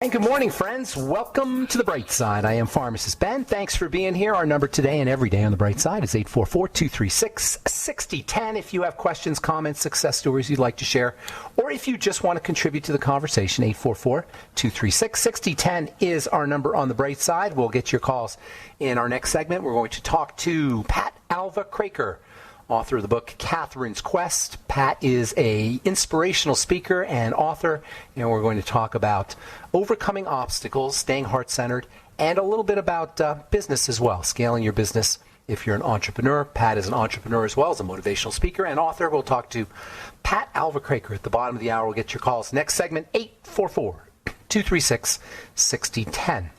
And good morning, friends. Welcome to The Bright Side. I am Pharmacist Ben. Thanks for being here. Our number today and every day on The Bright Side is 844-236-6010. If you have questions, comments, success stories you'd like to share, or if you just want to contribute to the conversation, 844-236-6010 is our number on The Bright Side. We'll get your calls in our next segment. We're going to talk to Pat Alva-Craker, author of the book Kathryn's Quest. Pat is a inspirational speaker and author, and we're going to talk about overcoming obstacles, staying heart-centered, and a little bit about business as well, scaling your business if you're an entrepreneur. Pat is an entrepreneur as well as a motivational speaker and author. We'll talk to Pat Alva-Craker at the bottom of the hour. We'll get your calls. Next segment, 844-236-6010.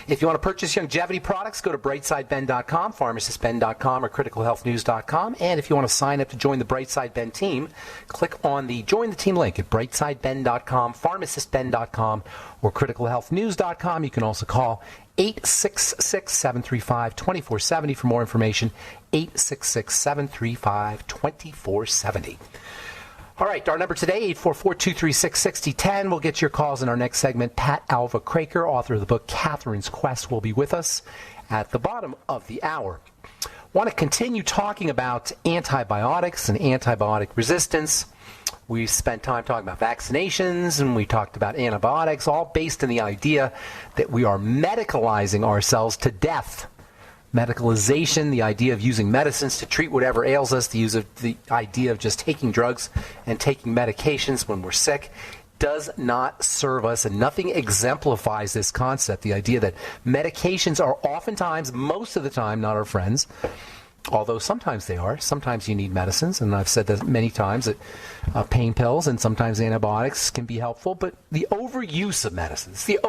If you want to purchase longevity products, go to brightsideben.com, pharmacistben.com, or criticalhealthnews.com. And if you want to sign up to join the Brightside Ben team, click on the Join the Team link at brightsideben.com, pharmacistben.com, or criticalhealthnews.com. You can also call 866-735-2470 for more information, 866-735-2470. All right, our number today, 844-236-6010. We'll get your calls in our next segment. Pat Alva-Craker, author of the book Kathryn's Quest, will be with us at the bottom of the hour. Want to continue talking about antibiotics and antibiotic resistance. We spent time talking about vaccinations, and we talked about antibiotics, all based on the idea that we are medicalizing ourselves to death. Medicalization, the idea of using medicines to treat whatever ails us, the idea of just taking drugs and taking medications when we're sick, does not serve us, and nothing exemplifies this concept. The idea that medications are oftentimes, most of the time, not our friends, although sometimes they are. Sometimes you need medicines, and I've said that many times, that pain pills and sometimes antibiotics can be helpful, but the overuse of medicines, the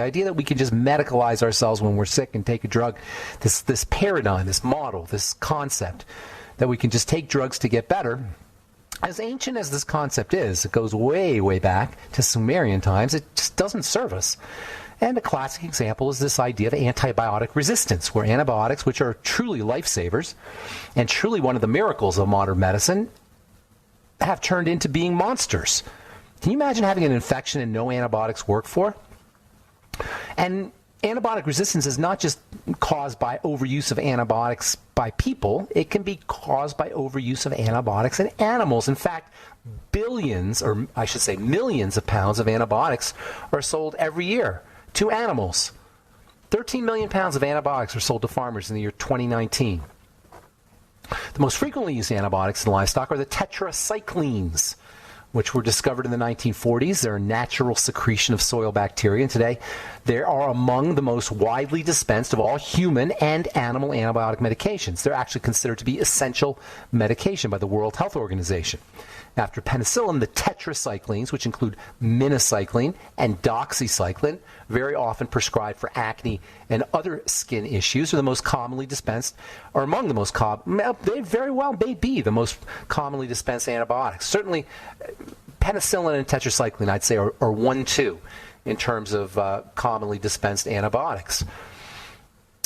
idea that we can just medicalize ourselves when we're sick and take a drug, this paradigm, this model, this concept that we can just take drugs to get better, as ancient as this concept is, it goes way, way back to Sumerian times, it just doesn't serve us. And a classic example is this idea of antibiotic resistance, where antibiotics, which are truly lifesavers and truly one of the miracles of modern medicine, have turned into being monsters. Can you imagine having an infection and no antibiotics work for? And antibiotic resistance is not just caused by overuse of antibiotics by people. It can be caused by overuse of antibiotics in animals. In fact, billions, or I should say millions of pounds of antibiotics are sold every year to animals. 13 million pounds of antibiotics are sold to farmers in the year 2019. The most frequently used antibiotics in livestock are the tetracyclines, which were discovered in the 1940s. They're a natural secretion of soil bacteria, and today they are among the most widely dispensed of all human and animal antibiotic medications. They're actually considered to be essential medication by the World Health Organization. After penicillin, the tetracyclines, which include minocycline and doxycycline, very often prescribed for acne and other skin issues, are the most commonly dispensed, or among the most they very well may be the most commonly dispensed antibiotics. Certainly, penicillin and tetracycline, I'd say, are 1-2 in terms of commonly dispensed antibiotics.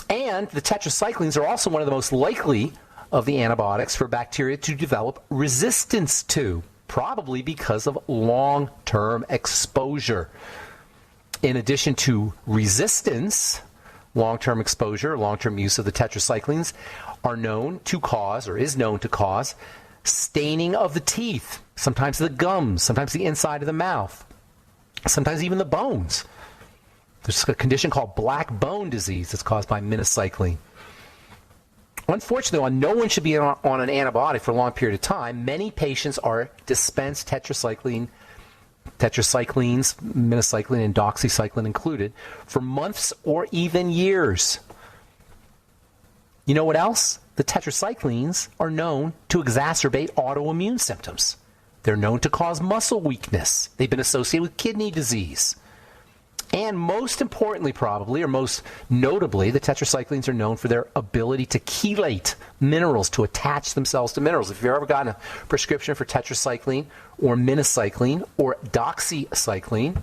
And the tetracyclines are also one of the most likely of the antibiotics for bacteria to develop resistance to, probably because of long-term exposure. In addition to resistance, long-term exposure, long-term use of the tetracyclines are known to cause, or is known to cause, staining of the teeth, sometimes the gums, sometimes the inside of the mouth, sometimes even the bones. There's a condition called black bone disease that's caused by minocycline. Unfortunately, while no one should be on an antibiotic for a long period of time, many patients are dispensed tetracyclines, minocycline, and doxycycline included, for months or even years. You know what else? The tetracyclines are known to exacerbate autoimmune symptoms. They're known to cause muscle weakness. They've been associated with kidney disease. And most importantly, probably, or most notably, the tetracyclines are known for their ability to chelate minerals, to attach themselves to minerals. If you've ever gotten a prescription for tetracycline or minocycline or doxycycline,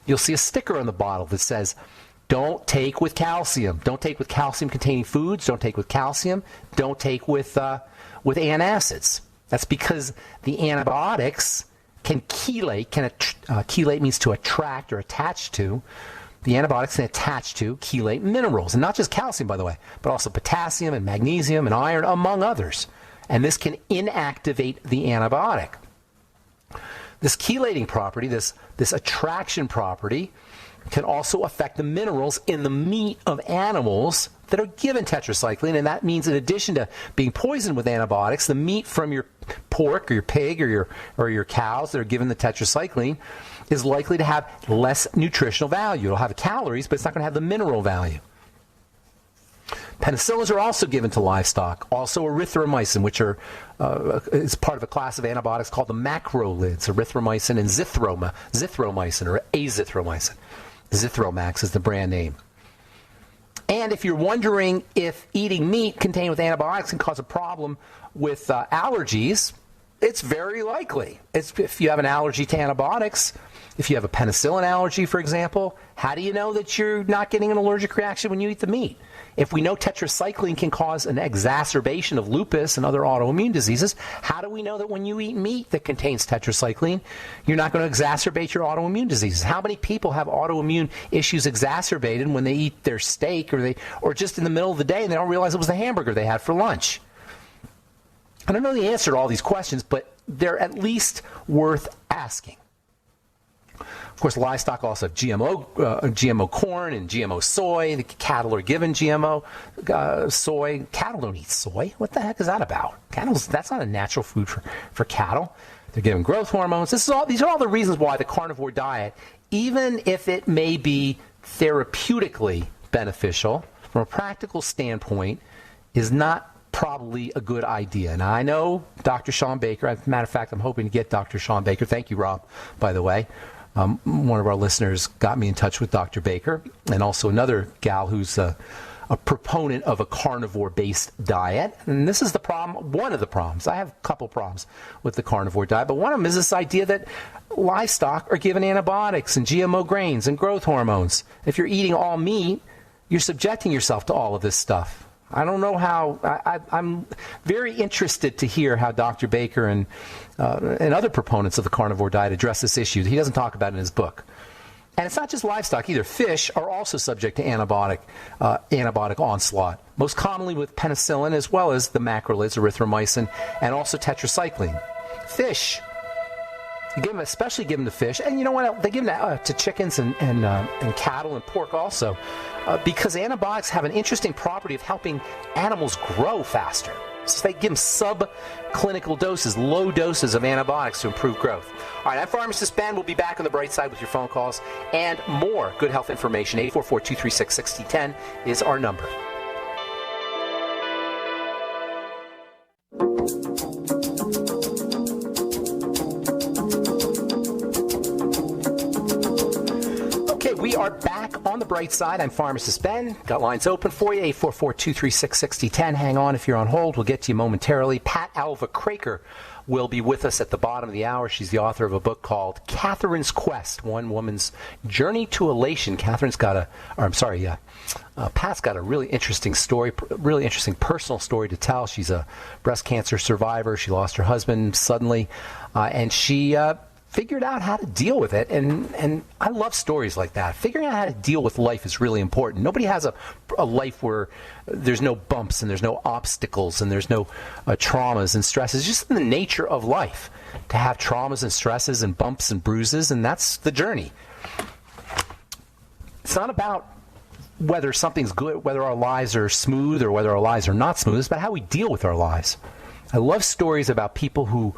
you'll see a sticker on the bottle that says, don't take with calcium. Don't take with calcium-containing foods. Don't take with calcium. Don't take with antacids. That's because the antibiotics can chelate. Chelate means to attract or attach to. The antibiotics can attach to chelate minerals, and not just calcium, by the way, but also potassium and magnesium and iron, among others. And this can inactivate the antibiotic. This chelating property, this attraction property, can also affect the minerals in the meat of animals that are given tetracycline, and that means in addition to being poisoned with antibiotics, the meat from your pork or your pig or your cows that are given the tetracycline is likely to have less nutritional value. It'll have calories, but it's not going to have the mineral value. Penicillins are also given to livestock, also erythromycin, which is part of a class of antibiotics called the macrolids, erythromycin and zithromycin or azithromycin. Zithromax is the brand name. And if you're wondering if eating meat contained with antibiotics can cause a problem with allergies, it's very likely. If you have an allergy to antibiotics, if you have a penicillin allergy, for example, how do you know that you're not getting an allergic reaction when you eat the meat? If we know tetracycline can cause an exacerbation of lupus and other autoimmune diseases, how do we know that when you eat meat that contains tetracycline, you're not going to exacerbate your autoimmune diseases? How many people have autoimmune issues exacerbated when they eat their steak or just in the middle of the day and they don't realize it was the hamburger they had for lunch? I don't know the answer to all these questions, but they're at least worth asking. Of course, livestock also have GMO corn and GMO soy. The cattle are given GMO soy. Cattle don't eat soy. What the heck is that about? That's not a natural food for cattle. They're given growth hormones. These are all the reasons why the carnivore diet, even if it may be therapeutically beneficial, from a practical standpoint, is not probably a good idea. Now, I know Dr. Sean Baker. As a matter of fact, I'm hoping to get Dr. Sean Baker. Thank you, Rob, by the way. One of our listeners got me in touch with Dr. Baker, and also another gal who's a proponent of a carnivore-based diet. And this is the problem, one of the problems. I have a couple problems with the carnivore diet, but one of them is this idea that livestock are given antibiotics and GMO grains and growth hormones. If you're eating all meat, you're subjecting yourself to all of this stuff. I don't know how. I'm very interested to hear how Dr. Baker and other proponents of the carnivore diet address this issue. He doesn't talk about it in his book. And it's not just livestock either. Fish are also subject to antibiotic onslaught, most commonly with penicillin as well as the macrolids, erythromycin, and also tetracycline. Fish, especially given to fish, and you know what? They give them to chickens and cattle and pork also. Because antibiotics have an interesting property of helping animals grow faster. So they give them subclinical doses, low doses of antibiotics to improve growth. All right, I'm Pharmacist Ben. We'll be back on the bright side with your phone calls and more good health information. 844-236-6010 is our number. We are back on the bright side. I'm Pharmacist Ben. Got lines open for you, 844-236-6010. Hang on if you're on hold. We'll get to you momentarily. Pat Alva Craker will be with us at the bottom of the hour. She's the author of a book called Kathryn's Quest, One Woman's Journey to Elation. Pat's got a really interesting story, really interesting personal story to tell. She's a breast cancer survivor. She lost her husband suddenly, and she figured out how to deal with it, and I love stories like that. Figuring out how to deal with life is really important. Nobody has a life where there's no bumps and there's no obstacles and there's no traumas and stresses. It's just in the nature of life to have traumas and stresses and bumps and bruises, and that's the journey. It's not about whether something's good, whether our lives are smooth or whether our lives are not smooth. It's about how we deal with our lives. I love stories about people who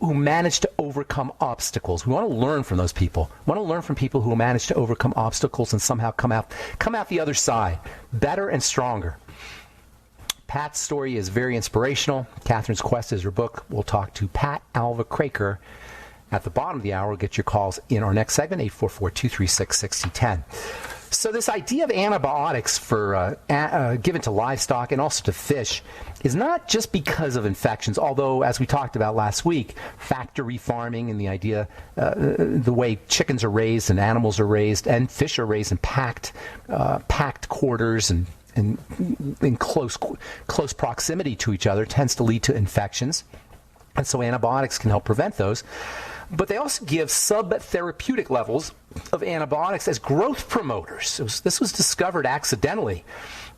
manage to overcome obstacles. We want to learn from those people. We want to learn from people who manage to overcome obstacles and somehow come out the other side better and stronger. Pat's story is very inspirational. Kathryn's Quest is her book. We'll talk to Pat Alva Craker at the bottom of the hour. We'll get your calls in our next segment, 844-236-6010. So this idea of antibiotics for given to livestock and also to fish is not just because of infections, although, as we talked about last week, factory farming and the idea, the way chickens are raised and animals are raised and fish are raised in packed quarters and in close proximity to each other tends to lead to infections. And so antibiotics can help prevent those. But they also give subtherapeutic levels of antibiotics as growth promoters. This was discovered accidentally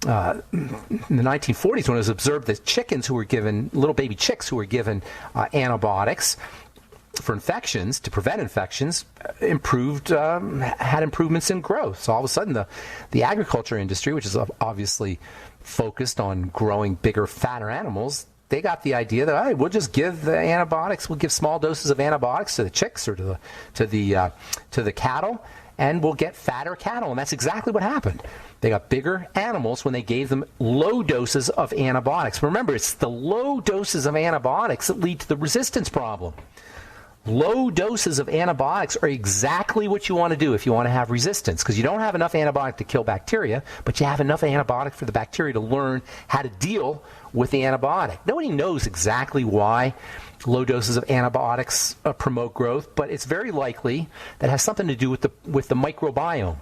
in the 1940s when it was observed that chickens who were given, little baby chicks who were given antibiotics for infections, to prevent infections, had improvements in growth. So all of a sudden the agriculture industry, which is obviously focused on growing bigger, fatter animals, they got the idea that, hey, we'll just give the antibiotics. We'll give small doses of antibiotics to the chicks or to the cattle, and we'll get fatter cattle. And that's exactly what happened. They got bigger animals when they gave them low doses of antibiotics. Remember, it's the low doses of antibiotics that lead to the resistance problem. Low doses of antibiotics are exactly what you want to do if you want to have resistance, because you don't have enough antibiotic to kill bacteria, but you have enough antibiotic for the bacteria to learn how to deal with the antibiotic. Nobody knows exactly why low doses of antibiotics promote growth, but it's very likely that has something to do with the microbiome.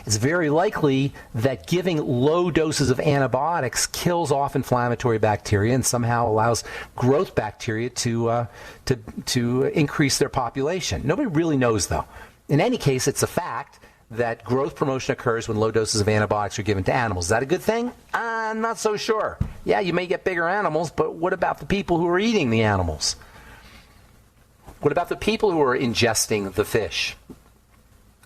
It's very likely that giving low doses of antibiotics kills off inflammatory bacteria and somehow allows growth bacteria to increase their population. Nobody really knows, though. In any case, it's a fact that growth promotion occurs when low doses of antibiotics are given to animals. Is that a good thing? I'm not so sure. Yeah, you may get bigger animals, but what about the people who are eating the animals? What about the people who are ingesting the fish?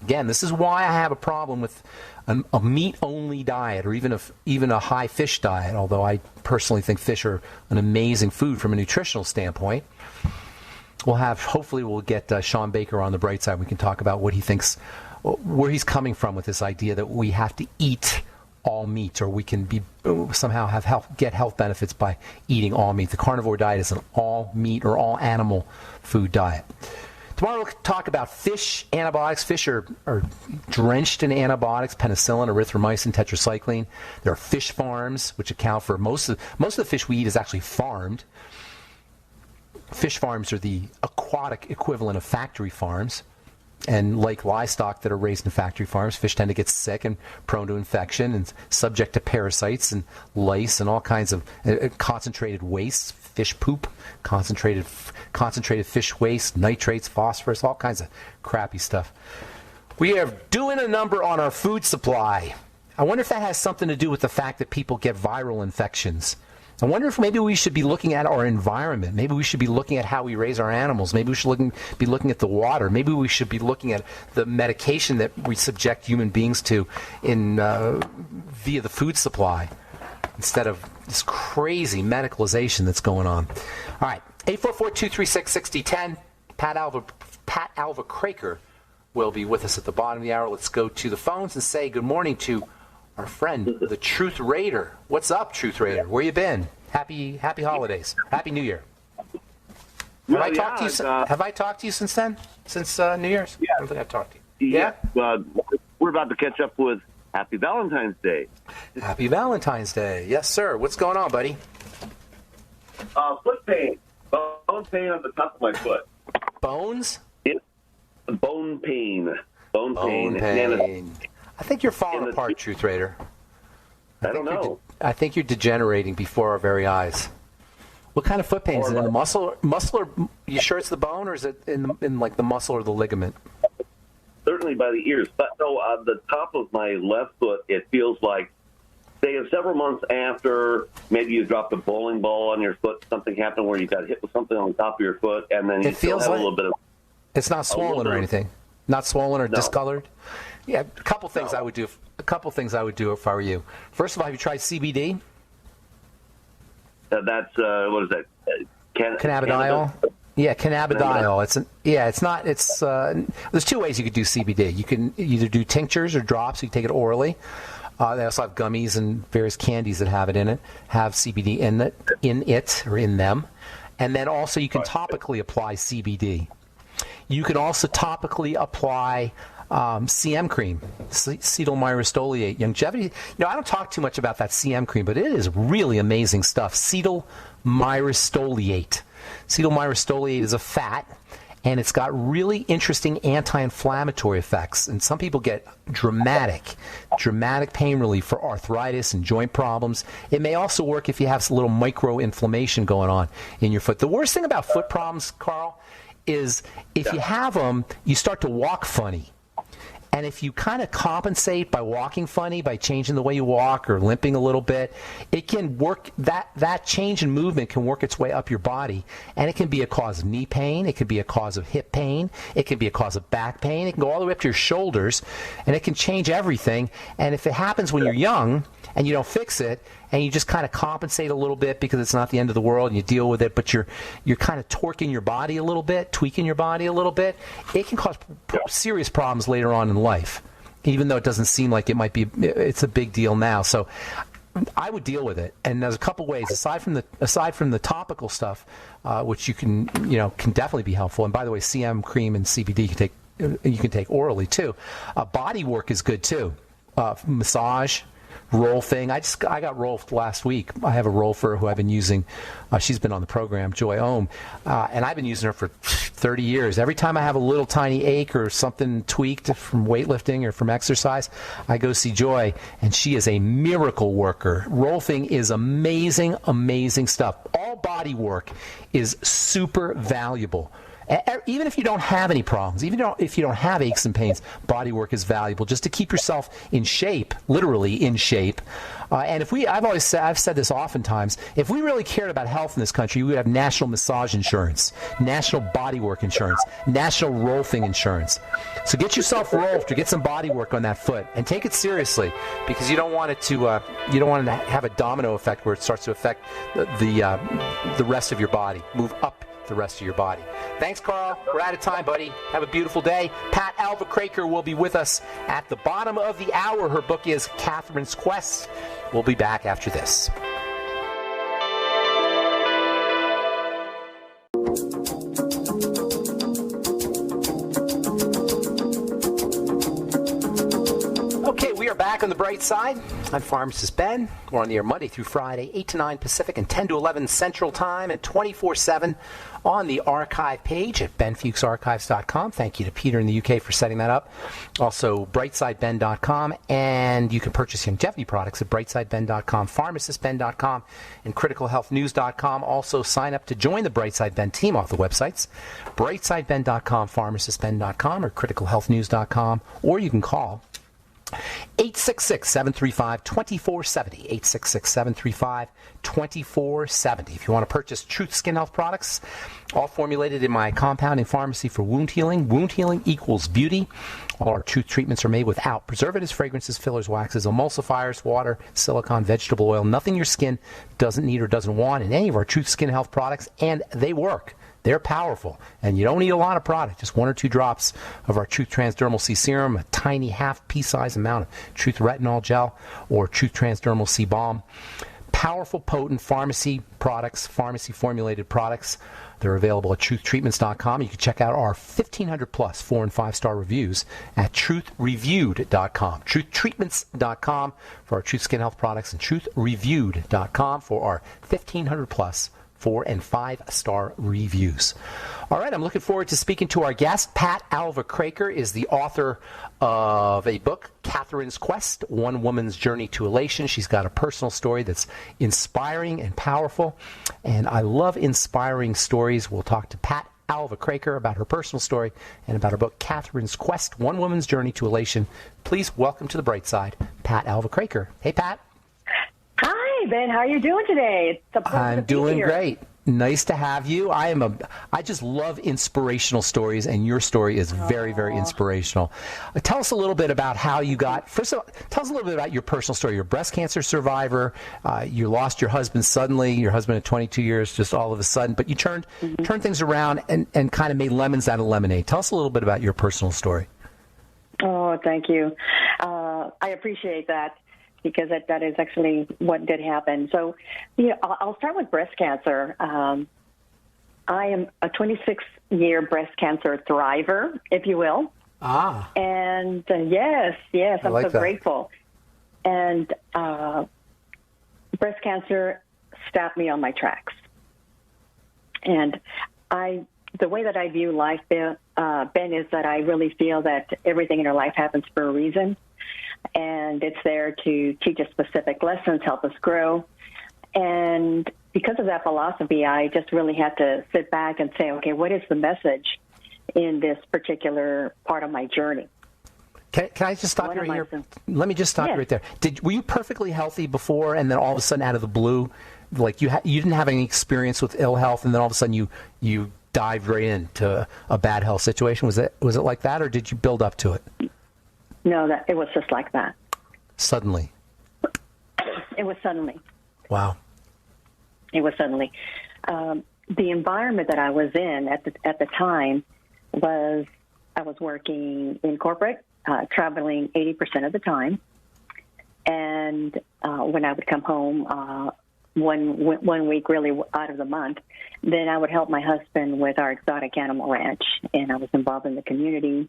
Again, this is why I have a problem with a meat-only diet or even a high fish diet, although I personally think fish are an amazing food from a nutritional standpoint. Hopefully we'll get Sean Baker on the bright side. We can talk about what he thinks, where he's coming from with this idea that we have to eat all meat, or we can somehow get health benefits by eating all meat. The carnivore diet is an all meat or all animal food diet. Tomorrow we'll talk about fish antibiotics. Fish are drenched in antibiotics, penicillin, erythromycin, tetracycline. There are fish farms, which account for most of the fish we eat is actually farmed. Fish farms are the aquatic equivalent of factory farms. And like livestock that are raised in factory farms, fish tend to get sick and prone to infection and subject to parasites and lice and all kinds of concentrated wastes, fish poop, concentrated fish waste, nitrates, phosphorus, all kinds of crappy stuff. We are doing a number on our food supply. I wonder if that has something to do with the fact that people get viral infections. I wonder if maybe we should be looking at our environment. Maybe we should be looking at how we raise our animals. Maybe we should be looking at the water. Maybe we should be looking at the medication that we subject human beings to via the food supply instead of this crazy medicalization that's going on. All right, 844-236-6010. Pat Alva Craker will be with us at the bottom of the hour. Let's go to the phones and say good morning to our friend, the Truth Raider. What's up, Truth Raider? Where you been? Happy holidays. Happy New Year. Have I talked to you since then? Since New Year's? Yeah. I don't think I've talked to you. Yeah. We're about to catch up with Happy Valentine's Day. Happy Valentine's Day. Yes, sir. What's going on, buddy? Foot pain. Bone pain on the top of my foot. Bones? Bone pain. Bone pain. I think you're falling apart, Truth Raider. I don't know. I think you're degenerating before our very eyes. What kind of foot pain? Is it in the muscle? Or you sure it's the bone, or is it in like the muscle or the ligament? Certainly by the ears. But no, the top of my left foot, it feels like, say, several months after maybe you dropped a bowling ball on your foot, something happened where you got hit with something on the top of your foot, and then you still have a little bit of... It's not swollen or anything? Not swollen or discolored? Yeah, a couple things I would do if I were you. First of all, have you tried CBD? That's what is that? Cannabidiol. Yeah, cannabidiol. There's two ways you could do CBD. You can either do tinctures or drops. You can take it orally. They also have gummies and various candies that have CBD in them. And then also you can topically apply CBD. You can also topically apply CM cream, cetyl myristoyate, longevity. I don't talk too much about that CM cream, but it is really amazing stuff. Cetyl myristoyate. Cetyl myristoyate is a fat, and it's got really interesting anti-inflammatory effects. And some people get dramatic pain relief for arthritis and joint problems. It may also work if you have a little micro-inflammation going on in your foot. The worst thing about foot problems, Carl, is if you have them, you start to walk funny. And if you kind of compensate by walking funny, by changing the way you walk or limping a little bit, it can work, that change in movement can work its way up your body. And it can be a cause of knee pain. It can be a cause of hip pain. It can be a cause of back pain. It can go all the way up to your shoulders, and it can change everything. And if it happens when you're young and you don't fix it, and you just kind of compensate a little bit because it's not the end of the world and you deal with it, but you're kind of torquing your body a little bit, tweaking your body a little bit, it can cause serious problems later on in life, even though it doesn't seem like it's a big deal now. So I would deal with it. And there's a couple ways, aside from the topical stuff, which you can definitely be helpful. And by the way, CM cream and CBD you can take orally too. Body work is good too. Massage, roll thing. I got rolled last week. I have a rolfer who I've been using. She's been on the program, Joy Ohm, and I've been using her for 30 years. Every time I have a little tiny ache or something tweaked from weightlifting or from exercise, I go see Joy, and she is a miracle worker. Roll thing is amazing, amazing stuff. All body work is super valuable. Even if you don't have any problems, even if you don't have aches and pains, body work is valuable just to keep yourself in shape, literally in shape. And I've said this oftentimes, if we really cared about health in this country, we would have national massage insurance, national body work insurance, national roll thing insurance. So get yourself rolled or get some body work on that foot and take it seriously, because you don't want it to have a domino effect where it starts to affect the rest of your body, move up the rest of your body. Thanks, Carl. We're out of time, buddy. Have a beautiful day. Pat Alva-Craker will be with us at the bottom of the hour. Her book is Kathryn's Quest. We'll be back after this. Okay, we are back on the bright side. I'm Pharmacist Ben. We're on the air Monday through Friday, 8 to 9 Pacific and 10 to 11 Central Time, and 24/7 on the archive page at benfuchsarchives.com. Thank you to Peter in the UK for setting that up. Also, brightsideben.com, and you can purchase longevity products at brightsideben.com, pharmacistben.com, and criticalhealthnews.com. Also, sign up to join the Brightside Ben team off the websites, brightsideben.com, pharmacistben.com, or criticalhealthnews.com, or you can call 866-735-2470, 866-735-2470. If you want to purchase Truth Skin Health products, all formulated in my compounding pharmacy for wound healing. Wound healing equals beauty. All our Truth treatments are made without preservatives, fragrances, fillers, waxes, emulsifiers, water, silicone, vegetable oil, nothing your skin doesn't need or doesn't want in any of our Truth Skin Health products, and they work. They're powerful, and you don't need a lot of product, just 1 or 2 drops of our Truth Transdermal C Serum, a tiny half pea-sized amount of Truth Retinol Gel, or Truth Transdermal C Balm. Powerful, potent pharmacy products, pharmacy-formulated products. They're available at truthtreatments.com. You can check out our 1,500-plus 4- and 5-star reviews at truthreviewed.com. Truthtreatments.com for our Truth Skin Health products, and truthreviewed.com for our 1,500-plus 4- and 5-star reviews. All right, I'm looking forward to speaking to our guest. Pat Alva-Craker is the author of a book, Kathryn's Quest, One Woman's Journey to Elation. She's got a personal story that's inspiring and powerful, and I love inspiring stories. We'll talk to Pat Alva-Craker about her personal story and about her book, Kathryn's Quest, One Woman's Journey to Elation. Please welcome to the bright side, Pat Alva-Craker. Hey, Pat. Hi, Ben. How are you doing today? It's a pleasure I'm to be doing here. great. Nice to have you. I just love inspirational stories, and your story is very, very inspirational. Tell us a little bit about how you got. First of all, tell us a little bit about your personal story. You're a breast cancer survivor. You lost your husband suddenly. Your husband at 22 years, just all of a sudden. But you turned things around and kind of made lemons out of lemonade. Tell us a little bit about your personal story. Oh, thank you. I appreciate that, because that is actually what did happen. So, I'll start with breast cancer. I am a 26-year breast cancer thriver, if you will. Ah. And yes, I'm like so that. grateful. And breast cancer stopped me on my tracks. And I the way that I view life, Ben, is that I really feel that everything in our life happens for a reason, and it's there to teach us specific lessons, help us grow. And because of that philosophy, I just really had to sit back and say, okay, what is the message in this particular part of my journey? Can I just stop you right here? Let me just stop you right there. Were you perfectly healthy before, and then all of a sudden, out of the blue, like you didn't have any experience with ill health, and then all of a sudden you dived right into a bad health situation? Was it like that, or did you build up to it? No, it was just like that. Suddenly. It was suddenly. Wow. It was suddenly. The environment that I was in at the time was I was working in corporate, traveling 80% of the time, and when I would come home one week really out of the month, then I would help my husband with our exotic animal ranch, and I was involved in the community,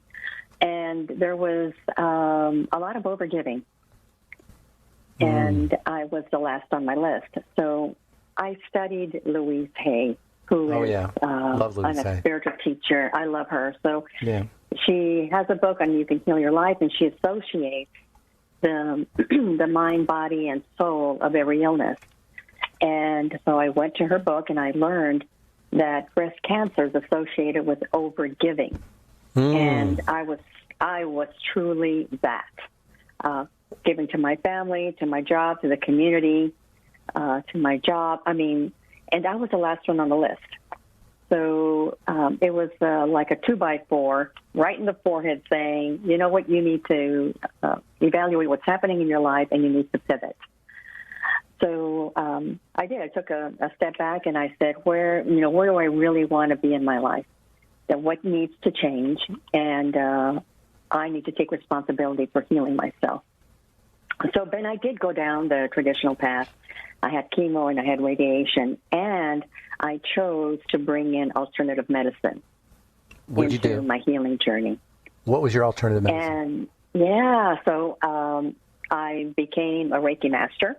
and there was a lot of overgiving, and I was the last on my list. So I studied Louise Hay, who is Love Louise a Hay. spiritual teacher. I love her. So she has a book on You Can Heal Your Life, and she associates the mind, body, and soul of every illness. And so I went to her book, and I learned that breast cancer is associated with overgiving. And I was truly that, giving to my family, to my job, to the community, to my job. I mean, and I was the last one on the list. So it was like a 2x4 right in the forehead saying, you know what, you need to evaluate what's happening in your life, and you need to pivot. So I did. I took a step back, and I said, where do I really want to be in my life? That what needs to change, and I need to take responsibility for healing myself. So, Ben, I did go down the traditional path. I had chemo and I had radiation, and I chose to bring in alternative medicine into my healing journey. What was your alternative medicine? And so I became a Reiki master.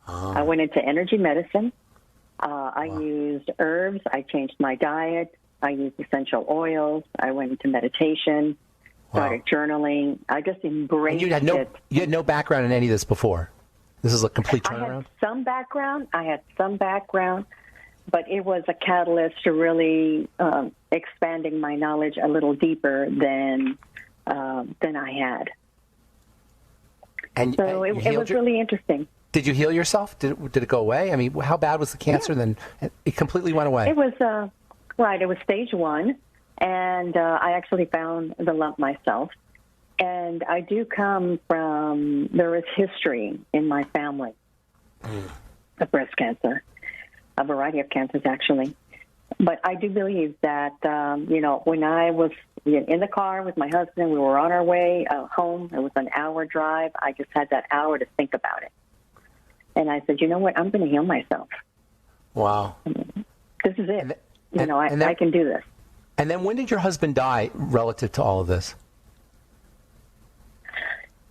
I went into energy medicine. I used herbs. I changed my diet. I used essential oils. I went into meditation, started journaling. I just embraced it. You had no background in any of this before? This is a complete turnaround? I had some background, but it was a catalyst to really expanding my knowledge a little deeper than I had. So it was really interesting. Did you heal yourself? Did it go away? I mean, how bad was the cancer? Then it completely went away. It was It was stage 1, and I actually found the lump myself. And I do come from, there is history in my family of breast cancer, a variety of cancers actually. But I do believe that, when I was in the car with my husband, we were on our way home. It was an hour drive. I just had that hour to think about it. And I said, you know what, I'm going to heal myself. Wow. This is it. I can do this. And then when did your husband die relative to all of this?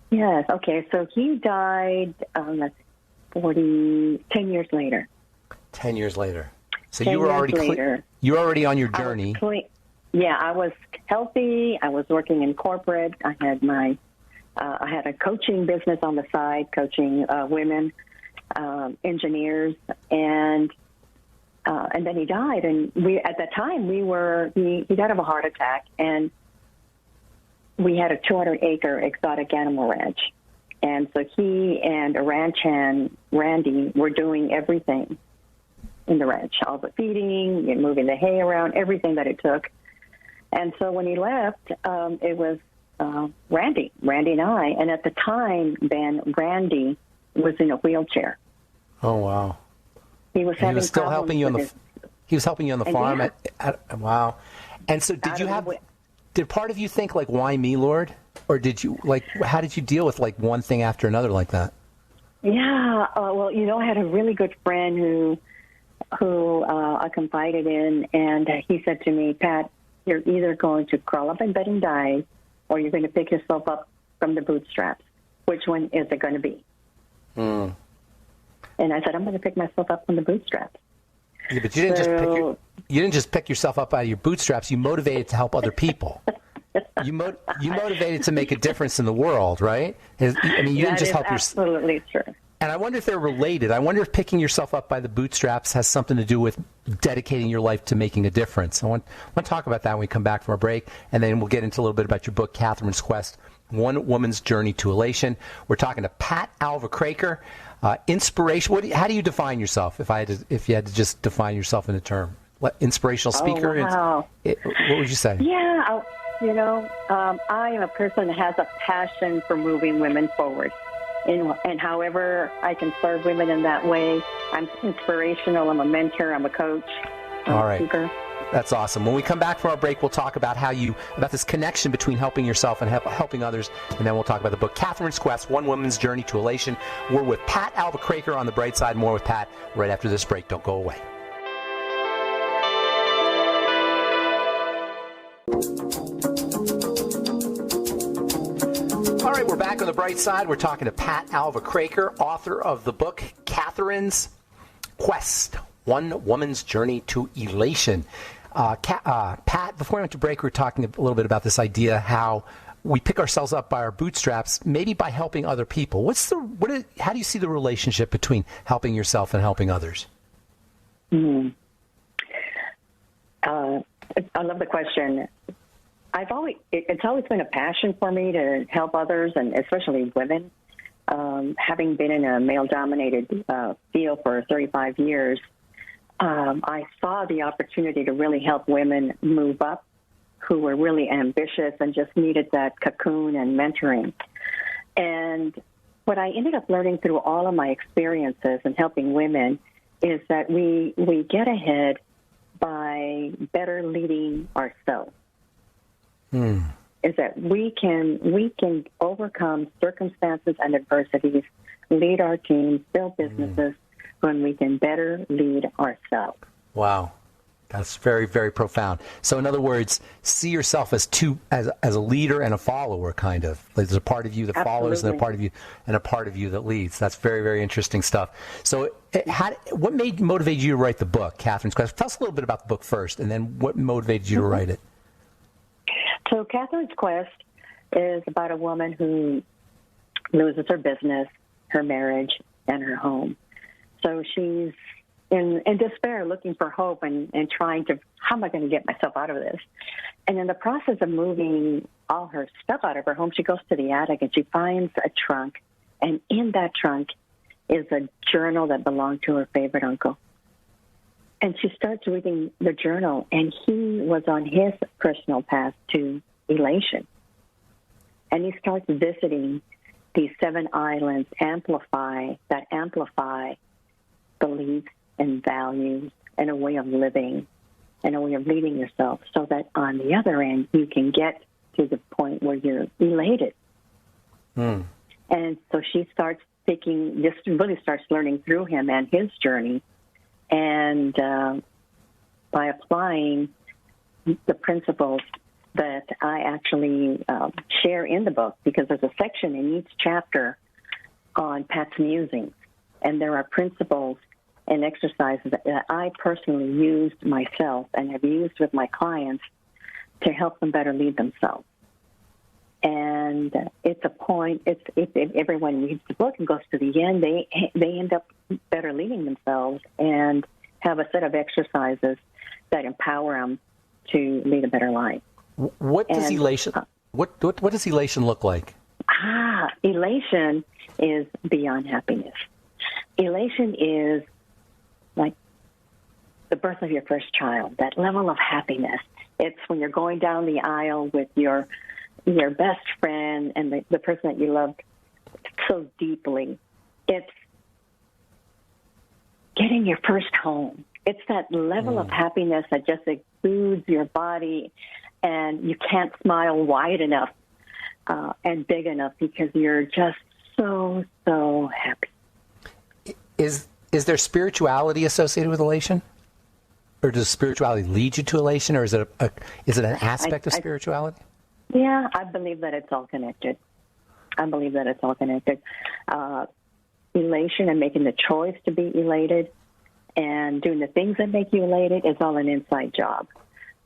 Yes, okay, so he died 10 years later. 10 years later. So you were already you were already on your journey. I was healthy. I was working in corporate. I had a coaching business on the side, coaching women, engineers, and then he died. And at that time he died of a heart attack, and we had a 200-acre exotic animal ranch. And so he and a ranch hand, Randy, were doing everything in the ranch, all the feeding and moving the hay around, everything that it took. And so when he left, it was Randy and I. And at the time, Ben, Randy was in a wheelchair. Oh, wow. He was still helping you on the he was helping you on the farm. Wow. And so did part of you think, like, why me, Lord? Or did you, how did you deal with, one thing after another like that? Yeah. I had a really good friend who I confided in, and he said to me, Pat, you're either going to crawl up in bed and die, or you're going to pick yourself up from the bootstraps. Which one is it going to be? And I said, I'm going to pick myself up from the bootstraps. Yeah, but you didn't just pick yourself up out of your bootstraps. You motivated to help other people. You motivated to make a difference in the world, right? You didn't just help yourself. Absolutely true. And I wonder if they're related. I wonder if picking yourself up by the bootstraps has something to do with dedicating your life to making a difference. I want to talk about that when we come back from our break, and then we'll get into a little bit about your book, Kathryn's Quest, One Woman's Journey to Elation. We're talking to Pat Alva-Craker. Inspiration. How do you define yourself? If you had to just define yourself in a term, inspirational speaker. Oh, wow. What would you say? Yeah, I am a person that has a passion for moving women forward. And however I can serve women in that way, I'm inspirational, I'm a mentor, I'm a coach, I'm All right. a speaker. That's awesome. When we come back from our break, we'll talk about about this connection between helping yourself and helping others, and then we'll talk about the book, Kathryn's Quest, One Woman's Journey to Elation. We're with Pat Alva-Craker on The Bright Side. More with Pat right after this break. Don't go away. All right, we're back on The Bright Side. We're talking to Pat Alva-Craker, author of the book, Kathryn's Quest, One Woman's Journey to Elation. Pat, before we went to break, we were talking a little bit about this idea how we pick ourselves up by our bootstraps, maybe by helping other people. How do you see the relationship between helping yourself and helping others? I love the question. It's always been a passion for me to help others, and especially women. Having been in a male-dominated field for 35 years, I saw the opportunity to really help women move up who were really ambitious and just needed that cocoon and mentoring. And what I ended up learning through all of my experiences in helping women is that we get ahead by better leading ourselves. Is that we can overcome circumstances and adversities, lead our teams, build businesses when we can better lead ourselves. Wow. That's very, very profound. So in other words, see yourself as a leader and a follower, kind of. Like there's a part of you that follows and a part of you that leads. That's very, very interesting stuff. So what motivated you to write the book, Kathryn's Quest? Tell us a little bit about the book first, and then what motivated you to write it? So Kathryn's Quest is about a woman who loses her business, her marriage, and her home. So she's in despair, looking for hope and trying to, how am I going to get myself out of this? And in the process of moving all her stuff out of her home, she goes to the attic and she finds a trunk. And in that trunk is a journal that belonged to her favorite uncle. And she starts reading the journal, and he was on his personal path to elation. And he starts visiting these 7 islands, amplify beliefs and values and a way of living and a way of leading yourself so that on the other end you can get to the point where you're elated. And so she starts starts learning through him and his journey. And by applying the principles that I actually share in the book, because there's a section in each chapter on Pat's musings, and there are principles and exercises that I personally used myself and have used with my clients to help them better lead themselves. And it's a point, if everyone reads the book and goes to the end, they end up better leading themselves and have a set of exercises that empower them to lead a better life. What does elation look like? Elation is beyond happiness. Elation is like the birth of your first child, that level of happiness. It's when you're going down the aisle with your best friend and the person that you loved so deeply. It's getting your first home. It's that level of happiness that just exudes your body, and you can't smile wide enough and big enough because you're just so happy. Is there spirituality associated with elation? Or does spirituality lead you to elation, or is it an aspect of spirituality? Yeah, I believe that it's all connected. Elation and making the choice to be elated, And doing the things that make you elated is all an inside job.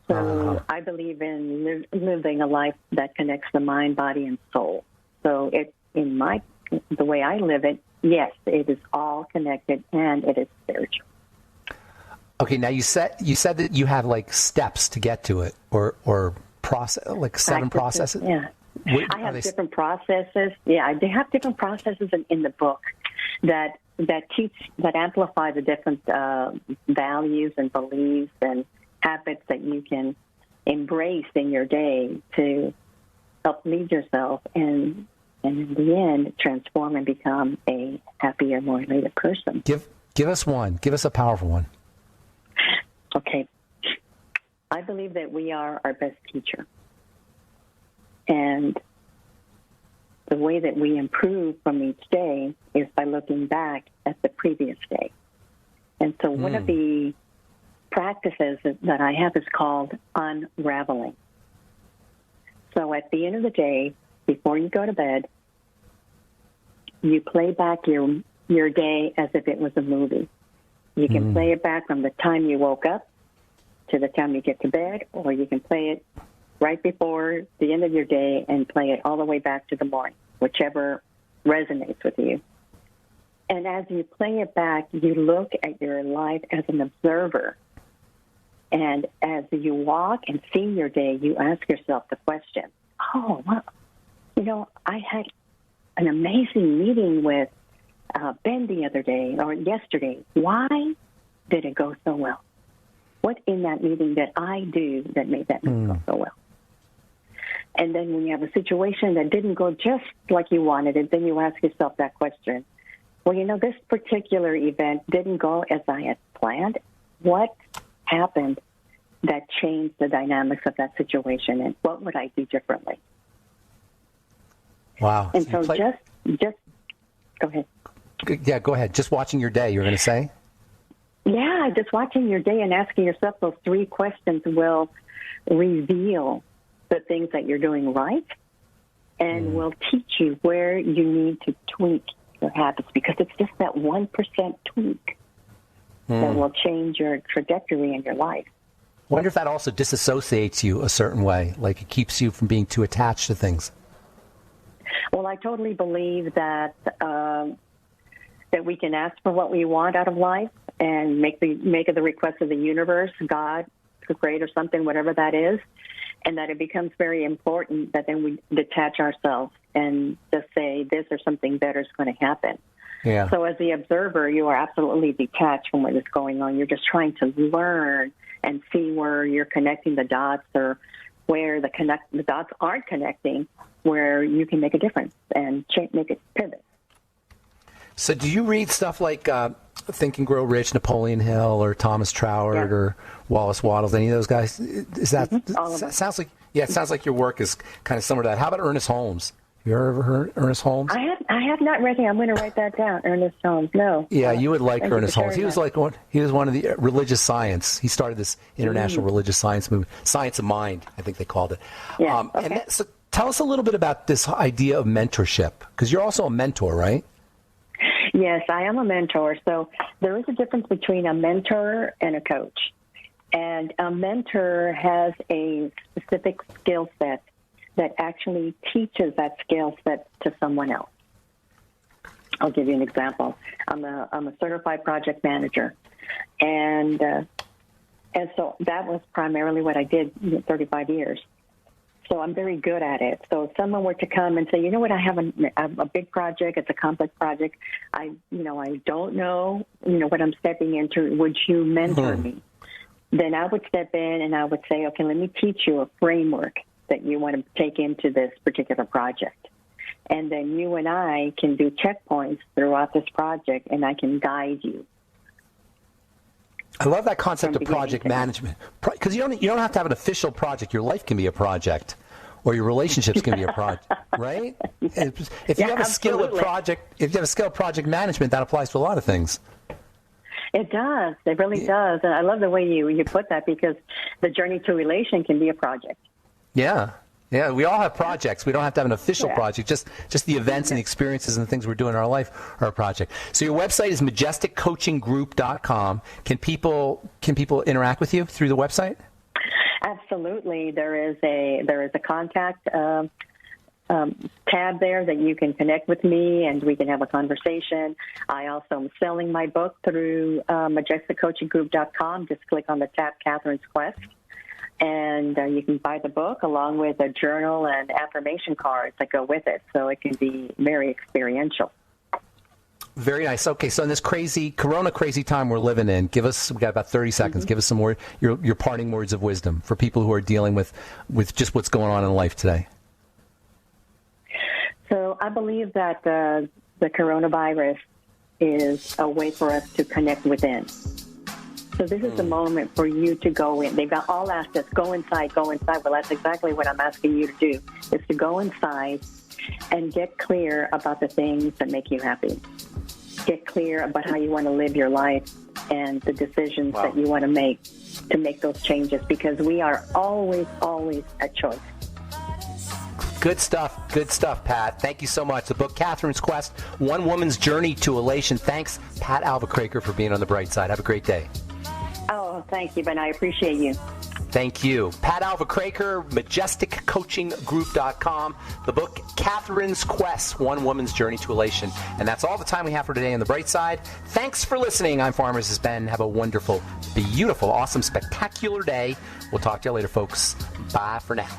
So I believe in living a life that connects the mind, body, and soul. So the way I live it, yes, it is all connected and it is spiritual. Okay, now you said that you have like steps to get to it, or process, like 7 processes. Yeah, I have different processes. Yeah, I have different processes in the book that amplify the different values and beliefs and habits that you can embrace in your day to help lead yourself and in the end transform and become a happier, more elated person. Give us one. Give us a powerful one. Okay. I believe that we are our best teacher. And the way that we improve from each day is by looking back at the previous day. And so one of the practices that I have is called Unraveling. So at the end of the day, before you go to bed, you play back your day as if it was a movie. You can play it back from the time you woke up to the time you get to bed, or you can play it right before the end of your day and play it all the way back to the morning, whichever resonates with you. And as you play it back, you look at your life as an observer. And as you walk and see your day, you ask yourself the question, oh, well, I had an amazing meeting with Ben the other day or yesterday. Why did it go so well? What in that meeting did I do that made that meeting go so well? And then when you have a situation that didn't go just like you wanted it, then you ask yourself that question. Well, this particular event didn't go as I had planned. What happened that changed the dynamics of that situation, and what would I do differently? Wow. And so just go ahead. Yeah, go ahead. Just watching your day, you were going to say? Yeah, just watching your day and asking yourself those 3 questions will reveal the things that you're doing right and will teach you where you need to tweak your habits, because it's just that 1% tweak that will change your trajectory in your life. I wonder if that also disassociates you a certain way, like it keeps you from being too attached to things. Well, I totally believe that that we can ask for what we want out of life and make the request of the universe, God, the creator, something, whatever that is, and that it becomes very important that then we detach ourselves and just say this or something better is going to happen. Yeah. So as the observer, you are absolutely detached from what is going on. You're just trying to learn and see where you're connecting the dots, or where the dots aren't connecting, where you can make a difference and make it pivot. So do you read stuff like Think and Grow Rich, Napoleon Hill, or Thomas Troward, or Wallace Wattles, any of those guys? Is that sounds like it sounds like your work is kind of similar to that. How about Ernest Holmes? You ever heard Ernest Holmes? I have not read him. I'm going to write that down. Ernest Holmes. No. Yeah, you would like Ernest Holmes. He was one of the religious science. He started this international religious science movement, Science of Mind, I think they called it. Yeah. Okay. And so tell us a little bit about this idea of mentorship, because you're also a mentor, right? Yes, I am a mentor. So there is a difference between a mentor and a coach. And a mentor has a specific skill set that actually teaches that skill set to someone else. I'll give you an example. I'm a certified project manager, and so that was primarily what I did 35 years. So I'm very good at it. So if someone were to come and say, you know what, I have a big project, it's a complex project, I don't know, what I'm stepping into, would you mentor me? Then I would step in and I would say, okay, let me teach you a framework that you want to take into this particular project. And then you and I can do checkpoints throughout this project, and I can guide you. I love that concept of project management, because you don't have to have an official project. Your life can be a project, or your relationships can be a project, right? If you have a skill of project management, that applies to a lot of things. It does. It really does. And I love the way you put that, because the journey to relation can be a project. Yeah. Yeah, we all have projects. We don't have to have an official project. Just the events and the experiences and the things we're doing in our life are a project. So your website is majesticcoachinggroup.com. Can people interact with you through the website? Absolutely. There is a contact tab there that you can connect with me and we can have a conversation. I also am selling my book through majesticcoachinggroup.com. Just click on the tab Kathryn's Quest, and you can buy the book along with a journal and affirmation cards that go with it, so it can be very experiential. Very nice. Okay, so in this crazy time we're living in, we've got about 30 seconds. Give us some more your parting words of wisdom for people who are dealing with just what's going on in life today. So I believe that the coronavirus is a way for us to connect within. So this is the moment for you to go in. They've all asked us, go inside, go inside. Well, that's exactly what I'm asking you to do, is to go inside and get clear about the things that make you happy. Get clear about how you want to live your life and the decisions that you want to make those changes, because we are always a choice. Good stuff, Pat. Thank you so much. The book, Kathryn's Quest, One Woman's Journey to Elation. Thanks, Pat Alva-Craker, for being on the bright side. Have a great day. Oh, thank you, Ben. I appreciate you. Thank you. Pat Alva-Craker, majesticcoachinggroup.com. The book, Kathryn's Quest, One Woman's Journey to Elation. And that's all the time we have for today on The Bright Side. Thanks for listening. I'm Pharmacist Ben. Have a wonderful, beautiful, awesome, spectacular day. We'll talk to you later, folks. Bye for now.